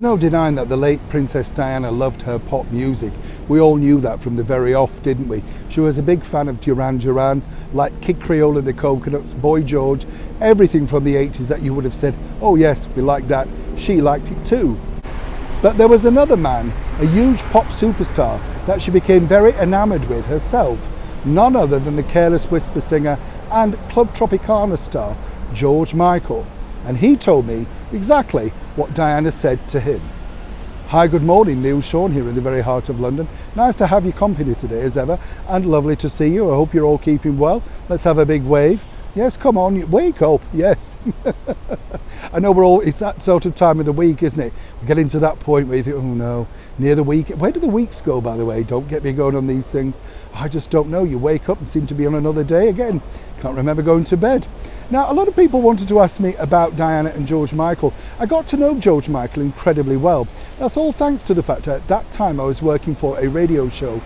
No denying that the late Princess Diana loved her pop music. We all knew that from the very off, didn't we? She was a big fan of Duran Duran, like Kid Creole and the Coconuts, Boy George, everything from the 80s that you would have said, oh yes, we like that. She liked it too. But there was another man, a huge pop superstar, that she became very enamoured with herself. None other than the Careless Whisper singer and Club Tropicana star, George Michael. And he told me exactly what Diana said to him. Hi, good morning, Neil Sean here in the very heart of London. Nice to have your company today as ever, and lovely to see you. I hope you're all keeping well. Let's have a big wave. Yes, come on, wake up, yes. I know it's that sort of time of the week, isn't it? We get into that point where you think, oh no, near the week. Where do the weeks go, by the way? Don't get me going on these things. I just don't know. You wake up and seem to be on another day again. Can't remember going to bed. Now, a lot of people wanted to ask me about Diana and George Michael. I got to know George Michael incredibly well. That's all thanks to the fact that at that time I was working for a radio show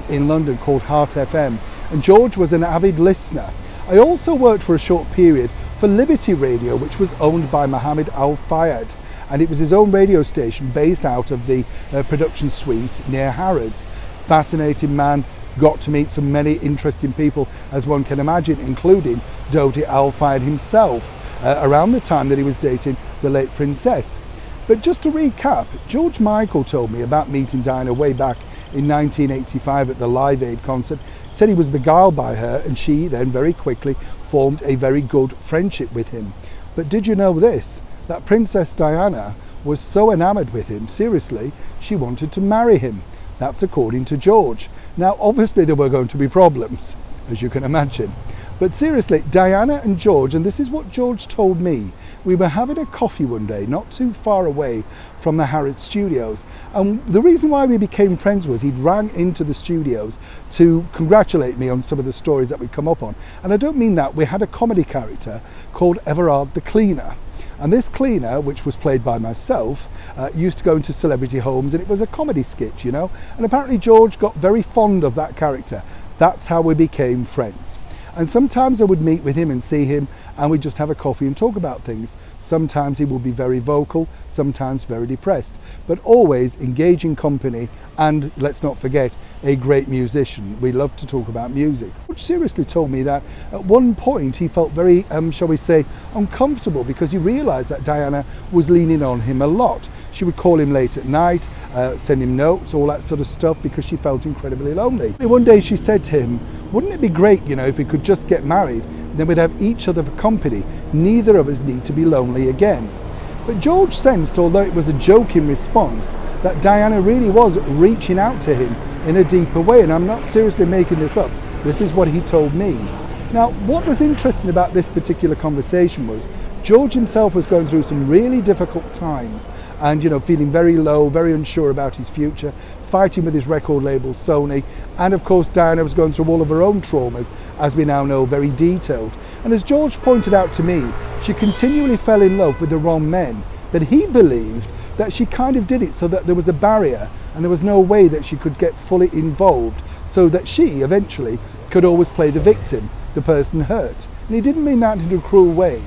in London called Heart FM, and George was an avid listener. I also worked for a short period for Liberty Radio, which was owned by Mohammed Al Fayed, and it was his own radio station based out of the production suite near Harrods. Fascinating man, got to meet so many interesting people as one can imagine, including Dodi Al Fayed himself, around the time that he was dating the late princess. But just to recap, George Michael told me about meeting Diana way back in 1985 at the Live Aid concert, said he was beguiled by her, and she then very quickly formed a very good friendship with him. But did you know this? That Princess Diana was so enamoured with him, seriously, she wanted to marry him. That's according to George. Now, obviously there were going to be problems, as you can imagine. But seriously, Diana and George, and this is what George told me, we were having a coffee one day, not too far away from the Harrods studios. And the reason why we became friends was he'd rang into the studios to congratulate me on some of the stories that we'd come up on. And I don't mean that, we had a comedy character called Everard the Cleaner. And this cleaner, which was played by myself, used to go into celebrity homes, and it was a comedy skit, you know. And apparently George got very fond of that character. That's how we became friends. And sometimes I would meet with him and see him, and we'd just have a coffee and talk about things. Sometimes he would be very vocal, sometimes very depressed, but always engaging company, and let's not forget, a great musician. We love to talk about music. Which seriously told me that at one point he felt very, shall we say, uncomfortable, because he realised that Diana was leaning on him a lot. She would call him late at night, send him notes, all that sort of stuff, because she felt incredibly lonely. One day she said to him, wouldn't it be great, you know, if we could just get married, then we'd have each other for company. Neither of us need to be lonely again. But George sensed, although it was a joking response, that Diana really was reaching out to him in a deeper way, and I'm not seriously making this up. This is what he told me. Now, what was interesting about this particular conversation was George himself was going through some really difficult times and, you know, feeling very low, very unsure about his future, fighting with his record label Sony, and of course Diana was going through all of her own traumas, as we now know, very detailed. And as George pointed out to me, she continually fell in love with the wrong men, but he believed that she kind of did it so that there was a barrier and there was no way that she could get fully involved, so that she eventually could always play the victim, the person hurt. And he didn't mean that in a cruel way.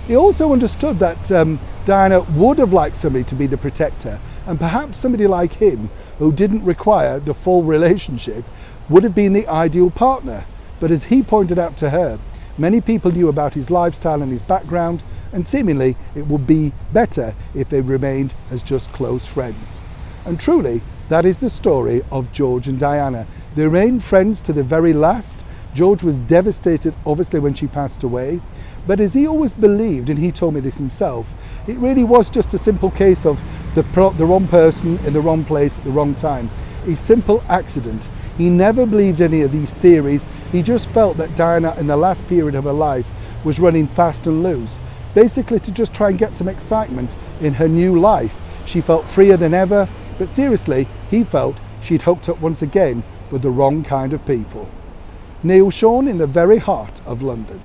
He also understood that Diana would have liked somebody to be the protector, and perhaps somebody like him, who didn't require the full relationship, would have been the ideal partner. But as he pointed out to her, many people knew about his lifestyle and his background, and seemingly it would be better if they remained as just close friends. And truly, that is the story of George and Diana. They remained friends to the very last. George was devastated, obviously, when she passed away. But as he always believed, and he told me this himself, it really was just a simple case of the wrong person in the wrong place at the wrong time. A simple accident. He never believed any of these theories. He just felt that Diana, in the last period of her life, was running fast and loose, basically to just try and get some excitement in her new life. She felt freer than ever, but seriously, he felt she'd hooked up once again with the wrong kind of people. Neil Sean in the very heart of London.